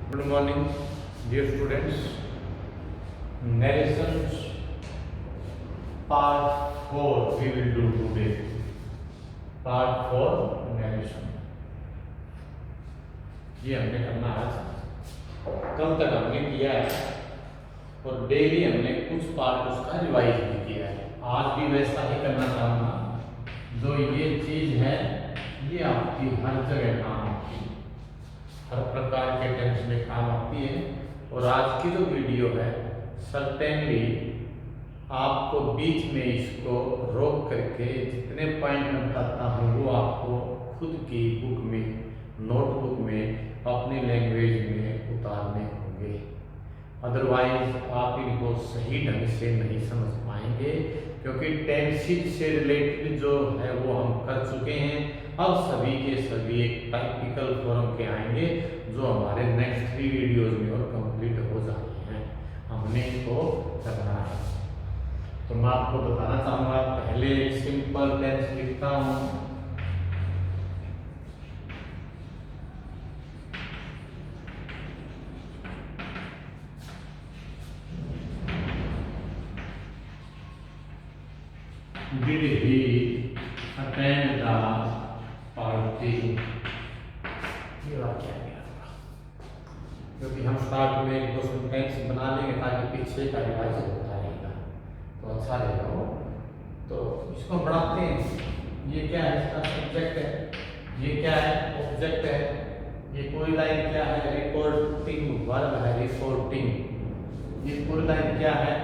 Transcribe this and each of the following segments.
Good morning, dear students. Narrations part 4 we will do today. Part 4 narration. ये हमने करना आज। कल तक हमने किया है और डेली हमने कुछ पार्ट उसका रिवाइज भी किया है। आज भी वैसा ही करना चाहूँगा। जो ये चीज़ है ये आपकी हर जगह काम आती है, हर प्रकार के टेंस में काम आती है। और आज की जो वीडियो है सर्टेनली आपको बीच में इसको रोक करके जितने पॉइंट मैं बताता हूँ वो आपको खुद की बुक में, नोटबुक में, अपनी लैंग्वेज में उतारने होंगे। अदरवाइज आप इनको सही ढंग से नहीं समझ पाएंगे, क्योंकि टेंसेज से रिलेटेड जो है वो हम कर चुके हैं। अब सभी के सभी एक टाइपिकल फॉर्म के आएंगे जो हमारे नेक्स्ट 3 वीडियोज में और कंप्लीट हो जाते हैं। हमने इसको करना है। तो मैं आपको बताना चाहूँगा, पहले एक सिंपल टेंस लिखता हूँ। Did he attend the party? ये वाक्य आ गया, क्योंकि हम स्टार्ट में एक दो सेंटेंस बना लेंगे ताकि पीछे का रिवाइज होता रहेगा तो अच्छा रहेगा वो। तो इसको बढ़ाते हैं। ये क्या है? इसका सब्जेक्ट है। ये क्या है? ऑब्जेक्ट है। ये पूरी लाइन क्या है? रिपोर्टिंग वर्ब है, रिपोर्टिंग। ये पूरी लाइन क्या है?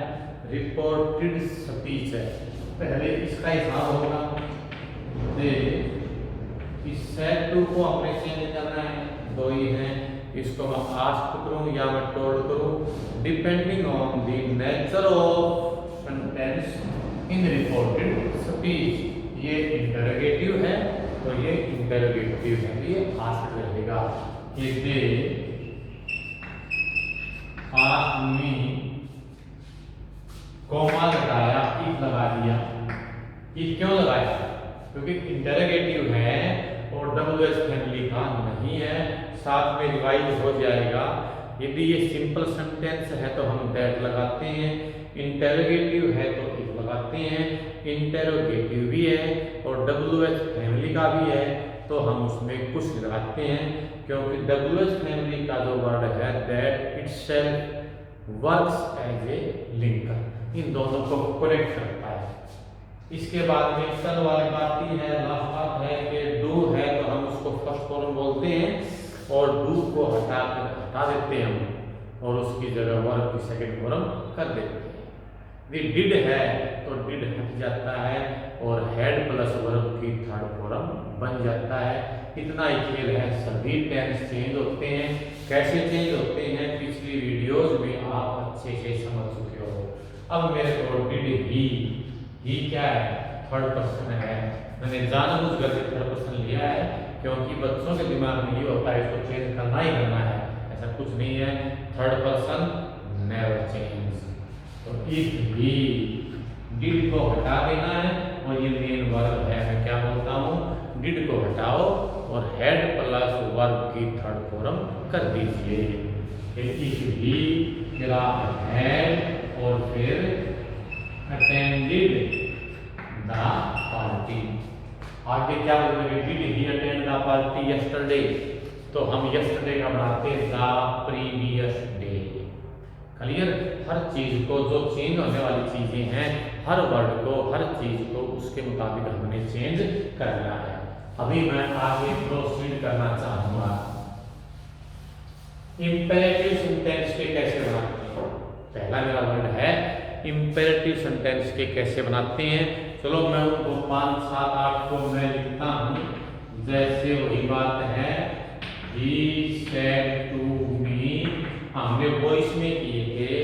रिपोर्टेड स्पीच है। पहले इसका हिसाब होगा। इस सेट टू को हमने चेंज करना है, दो ही हैं। इसको मैं आस्क करूं या मैं टोल्ड करूं, depending on the nature of sentence in reported speech. ये इंटरोगेटिव है तो ये इंटरोगेटिव है, ये आस्क रहेगा। ये दे आस्क मी, कॉमा लगाया, इफ लगा दिया। इफ क्यों लगाया? क्योंकि इंटरोगेटिव है और WH फैमिली का नहीं है। साथ में रिवाइज हो जाएगा। यदि ये सिंपल सेंटेंस है तो हम दैट लगाते हैं, इंटरोगेटिव है तो इफ लगाते हैं। इंटरोगेटिव भी है और WH फैमिली का भी है तो हम उसमें कुछ लगाते हैं, क्योंकि WH फैमिली का जो वर्ड है that itself works as a linker, इन दोनों को कनेक्ट करता है। इसके बाद में कल वाली बात ही है, लास्ट बात है कि डू है तो हम उसको फर्स्ट फॉर्म बोलते हैं और डू को हटा देते हैं हम और उसकी जगह वर्ब की सेकंड फॉर्म कर देते हैं। ये डिड है तो डिड हट जाता है और हेड प्लस वर्ब की थर्ड फॉर्म बन जाता है। इतना ही खेल है। सभी टेंस चेंज होते हैं। कैसे चेंज होते हैं पिछली वीडियोज में आप अच्छे से समझ चुके हो। अब मेरे को डिड ही क्या है? थर्ड पर्सन है। मैंने जानबूझकर के थर्ड पर्सन लिया है क्योंकि बच्चों के दिमाग में ये होता है इसको चेंज करना ही करना है। ऐसा कुछ नहीं है। Third person never change. तो इफ ही, डिड को हटा देना है और ये मेन वर्ब है। मैं क्या बोलता हूँ? डिड को हटाओ और हेड प्लस वर्ब की थर्ड फॉर्म कर दीजिए। इफ ही, फिर आप हैड और फिर अटेंडेड द पार्टी। आगे क्या बोलेंगे? Did he attend the party yesterday, तो हम यस्टरडे का बनाते हैं द प्रीवियस डे। क्लियर? हर चीज को, जो चेंज होने वाली चीजें हैं, हर वर्ड को, हर चीज को उसके मुताबिक हमने चेंज करना है। अभी मैं आगे प्रोसीड करना चाहूंगा। इंपेरेटिव सेंटेंस के कैसे बनाते हैं? पहला मेरा वर्ड है इंपेरेटिव सेंटेंस के कैसे बनाते हैं। चलो मैं उनको 5, 7, 8 को मैं लिखता हूँ। जैसे वही बात है, he said to me, हमने वॉइस में किए थे।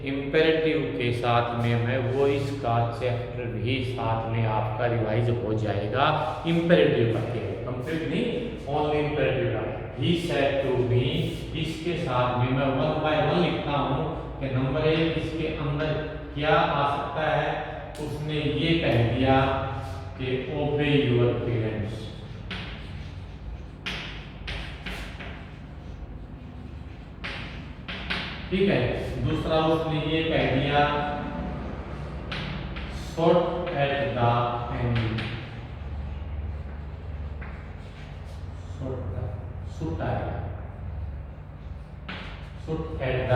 इंपेरेटिव के साथ में मैं वॉइस का चैप्टर भी साथ में आपका रिवाइज हो जाएगा। इंपेरेटिव का केवल कंप्लीट नहीं, ओनली इंपेरेटिव का। he said to me, इसके साथ में मैं 1 by 1 लिखता हूँ कि नंबर 1 इसके अंदर क्या आ सकता है। उसने ये कह दिया कि ओबे योर पेरेंट्स। ठीक है। दूसरा उसने ये कह दिया shot at the end, shoot आएगा, शूट एट द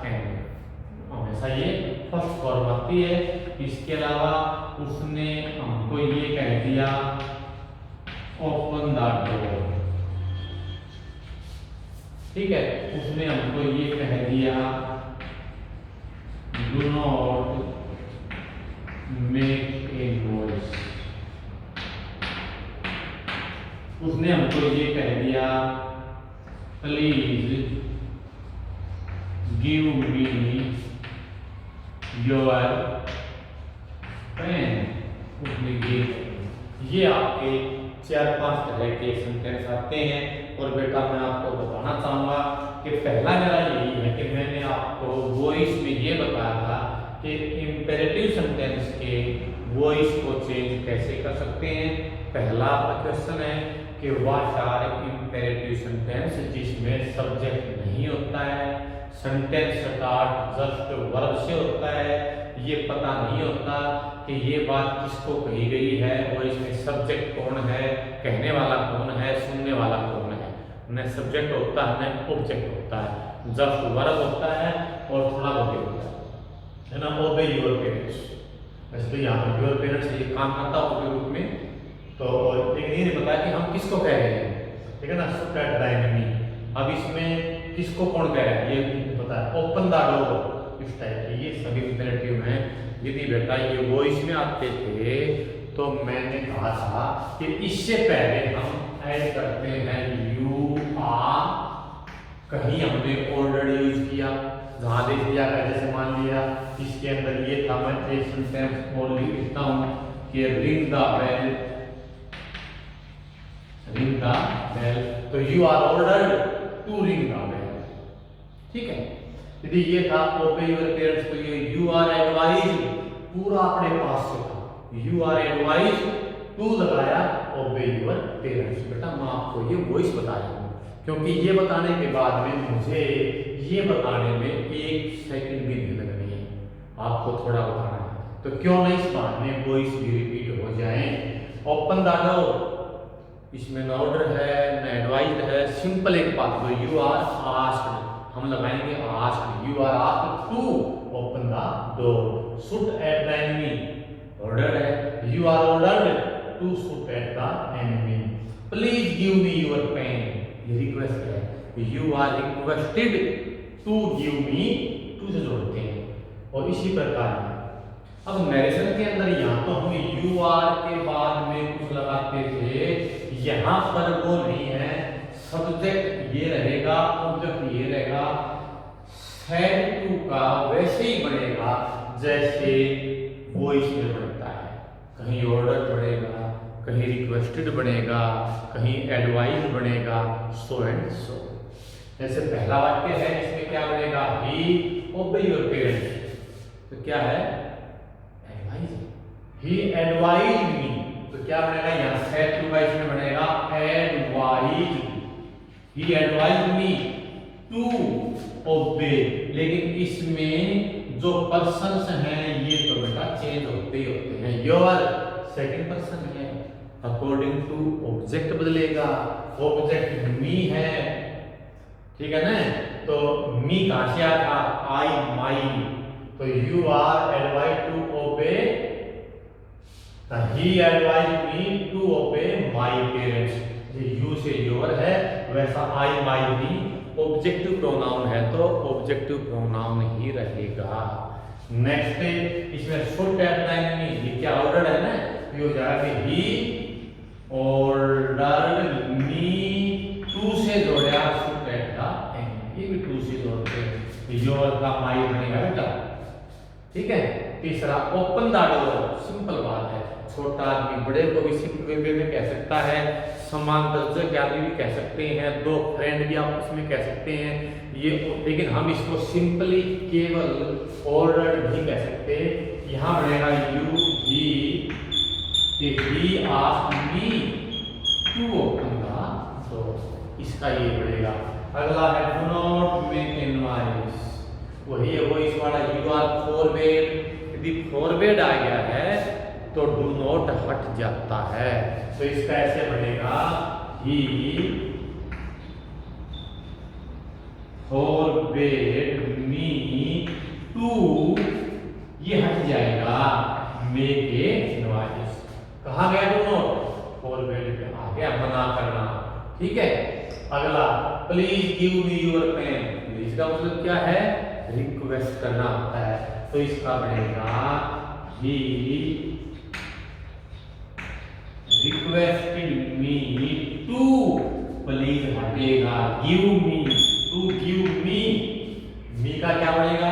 एंड, हमेशा ये फर्स्ट फॉर्म आती है। इसके अलावा उसने हमको ये कह दिया ओपन द डोर, ठीक है। उसने हमको ये कह दिया do not make a noise, उसने हमको ये कह दिया please give me your pen, उसने ये आपके 4-5 तरह के सेंटेंस आते हैं। और बेटा मैं आपको बताना चाहूँगा कि पहला मेरा यही है कि मैंने आपको वॉइस में ये बताया था कि इंपेरेटिव सेंटेंस के वॉइस को चेंज कैसे कर सकते हैं। पहला क्वेश्चन है कि व्हाट आर इंपेरेटिव सेंटेंस, जिसमें सब्जेक्ट नहीं होता है, सेंटेंस स्टार्ट जस्ट वर्ब से होता है, ये पता नहीं होता कि ये बात किसको कही गई है और इसमें सब्जेक्ट कौन है, कहने वाला कौन है, सुनने वाला कौन है। न सब्जेक्ट होता है न ऑब्जेक्ट होता है, जस्ट वर्ब होता है और थोड़ा बहुत होता है ना। ओबे योर पेरेंट्स, वैसे तो यहाँ पर योर पेरेंट्स ये काम करता हो के रूप में, तो लेकिन ये नहीं बताया कि हम किसको कह रहे हैं, ठीक है ना। शूट एट द एनिमी, अब इसमें किसको कौन कह रहा है ये पता है। ओपन द डोर, इस टाइप के ये सभी इंपेरेटिव हैं। यदि बेटा ये वॉइस में आते थे तो मैंने कहा था कि इससे पहले हम ऐड करते हैं यू आर, कहीं हमने ऑलरेडी यूज किया, जहां दे दिया है, जैसे मान लिया इसके अंदर ये था, मैं एक सेंटेंस और लिख देता हूं कि ring the bell, ring the bell, तो you are ordered to ring the bell, ठीक है। यदि ये था ओबे योर पेरेंट्स, तो ये यू आर एडवाइज पूरा अपने पास से था, यू आर एडवाइज टू लगाया ओबे योर पेरेंट्स। बेटा मैं आपको ये वॉइस बता रहा हूँ क्योंकि ये बताने के बाद में मुझे ये बताने में 1 सेकंड भी नहीं लगनी है, आपको थोड़ा बताना है, तो क्यों नहीं इस बात में वॉइस भी रिपीट हो जाए। ओपन द डोर, इसमें न ऑर्डर है न एडवाइज है, सिंपल एक बात, तो यू आर आस्क्ड, हम लगाएंगे asked, you are asked to open the door. Shoot at the enemy, order है, you are ordered to shoot at the enemy. Please give me your pen, ये request है, you are requested to give me, to से जोड़ते हैं। और इसी प्रकार अब नरेशन के अंदर यहाँ तो हम यू आर के बाद में कुछ लगाते थे, यहाँ पर वो नहीं है, सब्जेक्ट ये रहेगा, ऑब्जेक्ट ये रहेगा, सेड टू का वैसे ही बनेगा जैसे वॉइस में बनता है, कहीं ऑर्डर बनेगा, कहीं रिक्वेस्टेड बनेगा, कहीं एडवाइस बनेगा, सो एंड सो। जैसे पहला वाक्य है, इसमें क्या बनेगा, ही ओबे योर पेरेंट्स, तो क्या है एडवाइज, ही एडवाइज मी, तो क्या बनेगा यहाँ सेड टू का इसमें बनेगा advise, he advise me to obey. लेकिन इसमें जो पर्सन्स हैं ये तो बेटा चेंज होते ही होते हैं, योर सेकंड पर्सन है, अकॉर्डिंग टू ऑब्जेक्ट बदलेगा, ऑब्जेक्ट मी है, ठीक है ना। तो मी कहां से आया था, आई माई, तो you are advise to obey, he advise me to obey my parents, you say your है, वैसा आई माई भी ऑब्जेक्टिव प्रोनाउन है तो ऑब्जेक्टिव प्रोनाउन ही रहेगा। नेक्स्ट इसमें शूट एट द एनिमी, ये क्या ऑर्डर है ना, ये हो जाएगा ही ऑर्डर्ड मी, टू से जोड़ा शूट एट द एनिमी, ये भी टू से जोड़ते हैं, योर का माई बनेगा बेटा, ठीक है। तीसरा ओपन द डोर, सिंपल बात है, छोटा आदमी बड़े को भी सिंपल वे में कह सकता है, समान दर्जे के आदमी भी कह सकते हैं, दो फ्रेंड भी आपस में कह सकते हैं ये, लेकिन हम इसको सिंपली केवल ऑर्डर्ड भी कह सकते हैं। यहाँ बनेगा you he asked me to open the door, इसका ये बनेगा। अगला है do not make a noise, वही है, वो इस वाला यू आर फॉरवर्ड। यदि फॉरवर्ड आ गया है तो डू नॉट हट जाता है। तो इसका ऐसे बनेगा ही फॉरवर्ड मी टू, ये हट जाएगा, मेक ए नॉइज। कहा गया डू नॉट, फॉरवर्ड पे आ गया, मना करना। ठीक है, अगला please give me your pen. Please का मतलब क्या है, रिक्वेस्ट करना होता है। तो इसका बनेगा he requested me to, please हटेगा, give me, to give me का क्या बनेगा,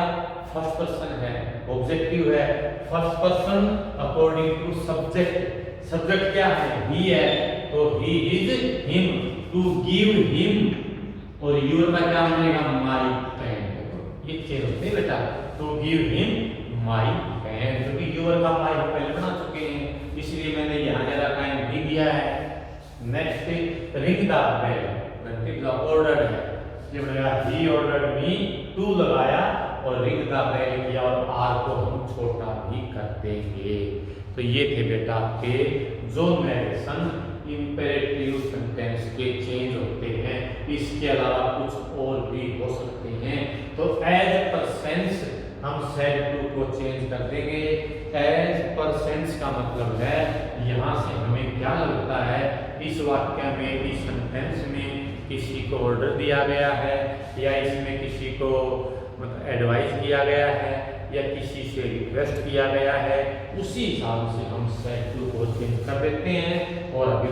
फर्स्ट पर्सन है, ऑब्जेक्टिव है, first person according to subject. Subject क्या है, ही है, तो he is him, to give him. और यूर का क्या बनेगा, माई पेन। ये चेंज होते हैं बेटा, to give him my pen, क्योंकि यूर का माई हम पहले बना चुके हैं, इसलिए मैंने यहाँ जरा टाइम भी दिया है। नेक्स्ट रिंग द बेल, घंटी का ऑर्डर है, ये बनेगा ही ऑर्डर्ड मी, टू लगाया और रिंग द बेल किया, और आर को हम छोटा भी कर देंगे। तो ये थे बेटा आपके जो नरेशन इंपेरेटिव सेंटेंस के चेंज होते हैं। इसके अलावा कुछ और भी हो सकते हैं। तो एज पर सेंस हम सेड टू को चेंज कर देंगे। एज पर सेंस का मतलब है यहाँ से हमें क्या लगता है, इस वाक्य में, इस सेंटेंस में किसी को ऑर्डर दिया गया है, या इसमें किसी को मतलब एडवाइस किया गया है, या किसी से रिक्वेस्ट किया गया है, उसी हिसाब से हम सेड टू को चेंज कर देते हैं। और अभी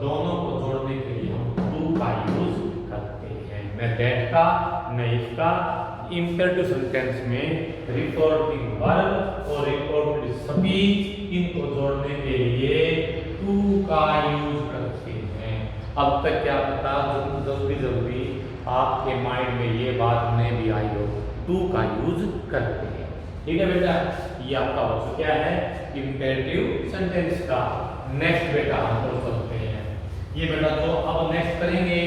दोनों को जोड़ने के लिए हम टू का यूज करते हैं। मैं दैट का, मैं इसका। इंपेरेटिव सेंटेंस में रिपोर्टिंग वर्ब और रिपोर्टेड स्पीच, इनको जोड़ने के लिए टू का यूज करते हैं। अब तक क्या पता, जल्दी आपके माइंड में ये बात नहीं भी आई हो, टू का यूज करते हैं। ठीक है बेटा, ये आपका हो क्या है, इंपेरेटिव सेंटेंस का। नेक्स्ट बेटा हम कर सकते हैं, ये बेटा तो अब नेक्स्ट करेंगे।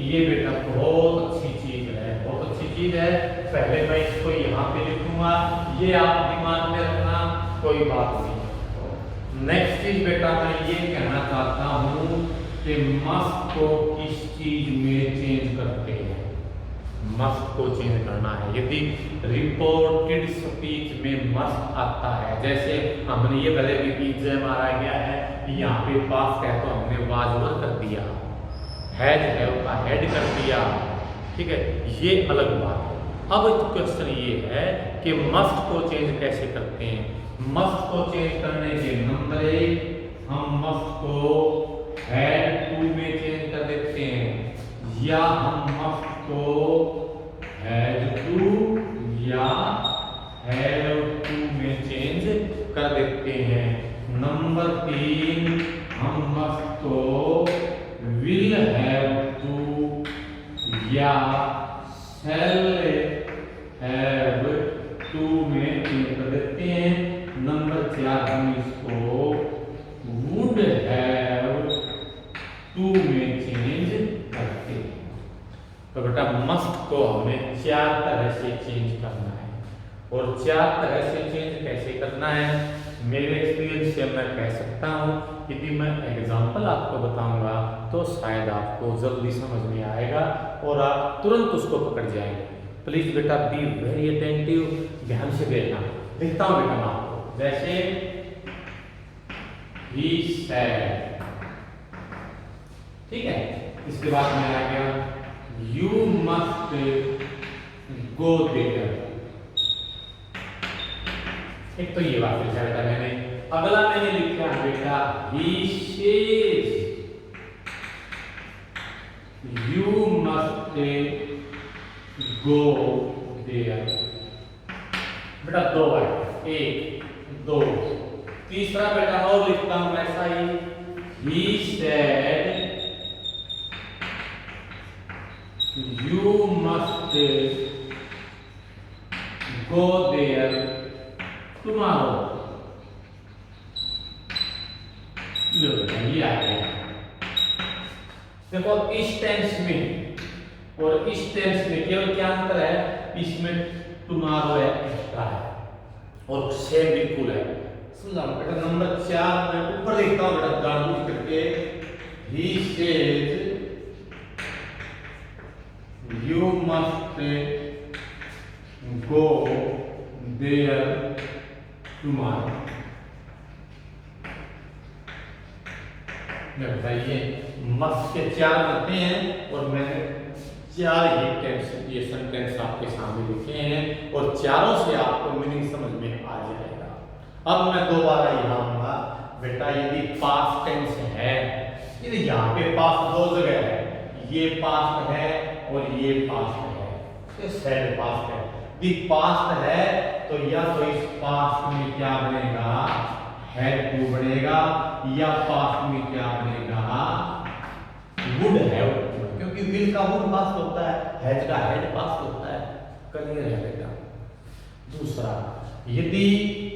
ये बेटा बहुत अच्छी चीज है, बहुत अच्छी चीज है। पहले मैं इसको यहाँ पे लिखूंगा, ये आप दिमाग में रखना, कोई बात नहीं। नेक्स्ट चीज बेटा मैं ये कहना चाहता हूँ कि मस्ट को किस चीज में चेंज करते हैं। मस्ट को चेंज करना है, यदि रिपोर्टेड स्पीच में मस्ट आता है, जैसे हमने ये पहले भी पिज्जा मारा गया है, यहाँ पे पास है तो हमने वाजवर कर दिया, हैज है उसका हेड कर दिया। ठीक है, ये अलग बात है। अब क्वेश्चन ये है कि मस्ट को चेंज कैसे करते हैं। मस्ट को चेंज करने के नंबर एक, हम मस्ट को हैड टू में चेंज कर देते हैं, या हम मस्ट को हैड टू या हैव टू में चेंज कर देते हैं। नंबर तीन, हम मस्ट को विल हैव टू या शैल हैव टू में चेंज कर देते हैं। नंबर चार, हम इसको वुड हैव टू में चेंज करते हैं। तो बेटा मस्ट को हमें चार तरह से चेंज करना है, और चार तरह से चेंज कैसे करना है, मेरे एक्सपीरियंस से मैं कह सकता हूँ, यदि मैं एग्जांपल आपको बताऊंगा तो शायद आपको जल्दी समझ में आएगा और आप तुरंत उसको पकड़ जाएंगे। प्लीज बेटा बी वेरी अटेंटिव, ध्यान से देखना। देखता हूँ बेटा मैं आपको, जैसे he said, ठीक है, इसके बाद में आ गया you must go there। एक तो ये बात लिखा बेटा मैंने। अगला मैंने लिखा बेटा he says you must go there। बेटा दो है, एक दो। तीसरा बेटा और लिखता हूं ऐसा ही, he said you must go there tomorrow। लो ये आ गया। देखो इस टेंस में और इस टेंस में केवल क्या अंतर है, इसमें टुमारो एक्स्ट्रा है और सेम बिल्कुल है। समझा बेटा। नंबर 4 मैं ऊपर लिखता हूँ बेटा जानबूझ करके, he says you must go there tomorrow. बताइए मस्ट के 4 बनते हैं और मैंने 4 ये सेंटेंस आपके सामने लिखे हैं और चारों से आपको मीनिंग समझ में आ जाएगा। अब मैं दोबारा यहाँ आऊंगा बेटा, यदि पास्ट टेंस है, यदि यहाँ पे पास्ट 2 जगह है, ये पास्ट है और ये पास्ट है, ये सैड पास्ट है। यदि पास्ट है तो या तो इस पास्ट में क्या बनेगा, हैड टू बनेगा, या पास्ट में क्या बनेगा, वुड हैव, क्योंकि विल का वुड पास्ट होता है, हैज का हैड पास्ट होता है। क्लियर है बेटा। दूसरा, यदि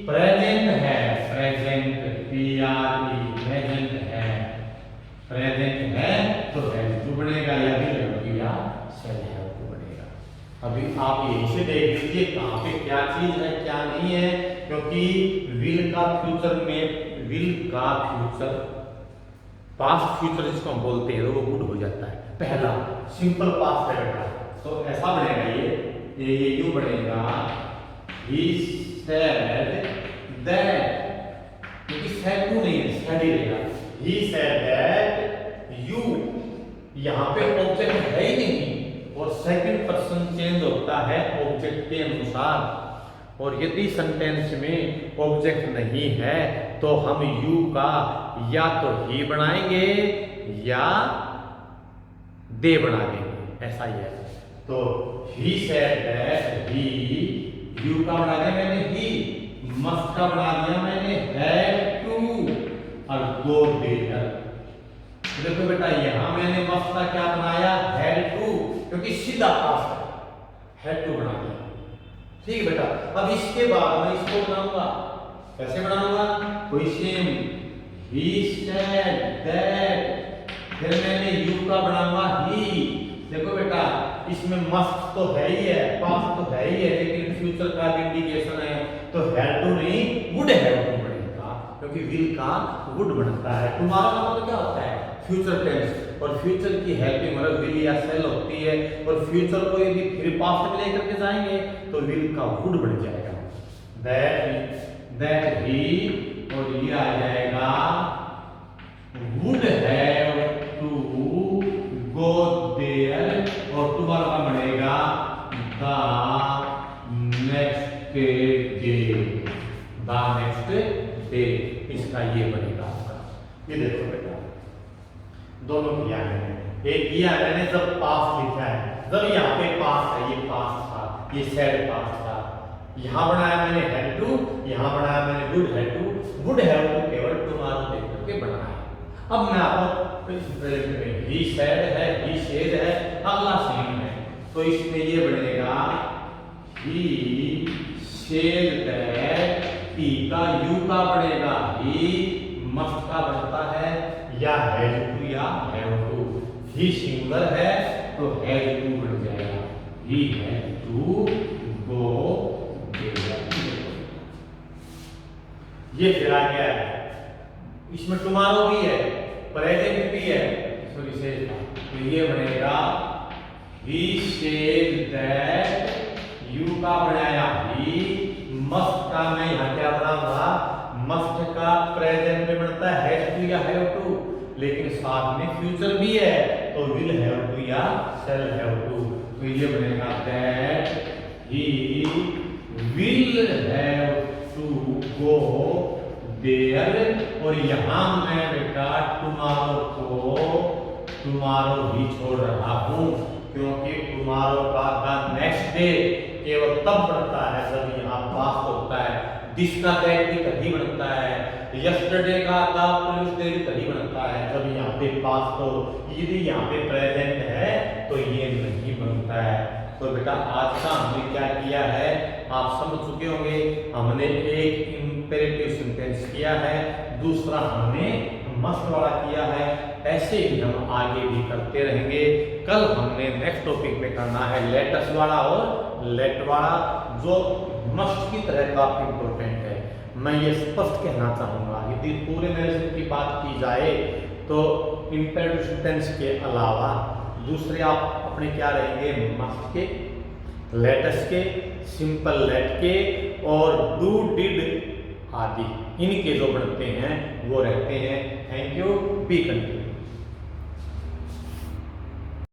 प्रेजेंट है, प्रेजेंट PRE प्रेजेंट है, प्रेजेंट है तो हैज टू बनेगा, या विल हैव या शैल हैव टू बनेगा। अभी आप यही से देख लीजिए कहाँ पे क्या चीज है क्या नहीं है, क्योंकि विल का फ्यूचर में, विल का फ्यूचर पास्ट फ्यूचर जिसको हम बोलते हैं तो वो गुड हो जाता है। पहला सिंपल पास्ट है बेटा, तो ऐसा बनेगा ये यू बनेगा, he said that, क्योंकि said टू नहीं है, said ही रहेगा। he said that you, यहाँ पे ऑब्जेक्ट है ही नहीं और सेकंड पर्सन चेंज होता है ऑब्जेक्ट के अनुसार। और यदि सेंटेंस में ऑब्जेक्ट नहीं है तो हम यू का या तो ही बनाएंगे या दे बना देंगे, ऐसा ही है। तो he said that, he, you का बना दिया मैंने ही, मस्ट का बना दिया मैंने हैड टू, और गो देयर। देखो बेटा यहाँ मैंने मस्ट का क्या बनाया, हैड टू, क्योंकि सीधा पास्ट है, हैड टू बना दिया। ठीक है बेटा। अब इसके बाद मैं इसको बनाऊंगा, कैसे बनाऊंगा, कोई सेम, he said that, फिर मैंने यू का बनाऊंगा ही। देखो बेटा इसमें मस्ट तो है ही है, पास्ट तो है ही है, लेकिन फ्यूचर का इंडिकेशन है तो हैड टू नहीं वुड हैव टू बनेगा, क्योंकि विल का वुड बनता है। टुमारो का मतलब क्या होता है, फ्यूचर टेंस, और फ्यूचर की हेल्पिंग मतलब विल या सेल होती है, और फ्यूचर को यदि फिर पास्ट में लेकर के जाएंगे तो विल का वुड बन जाएगा। दैट ही, और ये आ जाएगा would have to go there, और टुमारो का बनेगा the next day, the next day, इसका ये बनेगा आपका। ये देखो बेटा दोनों किया है, एक किया है मैंने जब पास्ट लिखा है, जब यहाँ पे पास्ट है, ये पास्ट था, ये सैड पास्ट था, यहाँ बनाया मैंने हैड टू, यहाँ बनाया मैंने would have to, would have to केवल टुमारो देख करके बनाया। अब मैं आपको ही सैड है, ही सेड है, अगला सेम है, तो इसमें ये बनेगा ही सेड दैट, ही का यू का बनेगा, ही मस्ट का बनता है या हैज टू या हैव टू, ही सिंगुलर है तो हैज टू बन जाएगा, he has to go there. ये फिर आ गया है, इसमें टुमारो भी है, प्रेजेंट भी है, इसमें विशेष था, तो ये बनेगा ही सेड दैट, यू का बनाया ही, मस्ट का मैं यहाँ क्या बनाऊंगा, मस्ट का प्रेजेंट में बनता है हैज टू या हैव टू, लेकिन साथ में फ्यूचर भी है तो विल हैव टू या शैल हैव टू, तो ये बनेगा that he will have to go there, और यहाँ मैं बेटा टुमारो ही छोड़ रहा हूँ, क्योंकि टुमारो का द नेक्स्ट डे केवल तब बनता है जब यहाँ पास्ट होता है, दिस का दैट भी तभी बनता है, यस्टरडे का द प्रीवियस डे भी तभी बनता है जब यहाँ पे पास्ट हो, यदि यहाँ पे प्रेजेंट है तो ये नहीं बनता है। तो बेटा आज का हमने क्या किया है आप समझ चुके होंगे, हमने एक इंपेरेटिव सेंटेंस किया है, दूसरा हमने मस्ट वाला किया है, ऐसे ही हम आगे भी करते रहेंगे। कल हमने नेक्स्ट टॉपिक में करना है लेटस वाला और लेट वाला, जो मस्ट की तरह काफी इंपॉर्टेंट है। मैं ये स्पष्ट कहना चाहूंगा, यदि पूरे नरेशन की बात की जाए तो इंपेरेटिव टेंस के अलावा दूसरे आप अपने क्या रहेंगे, मस्ट के, लेटस के, सिंपल लेट के और डू डिड आदि, इनके जो बनते हैं वो रहते हैं। Thank you, B continue.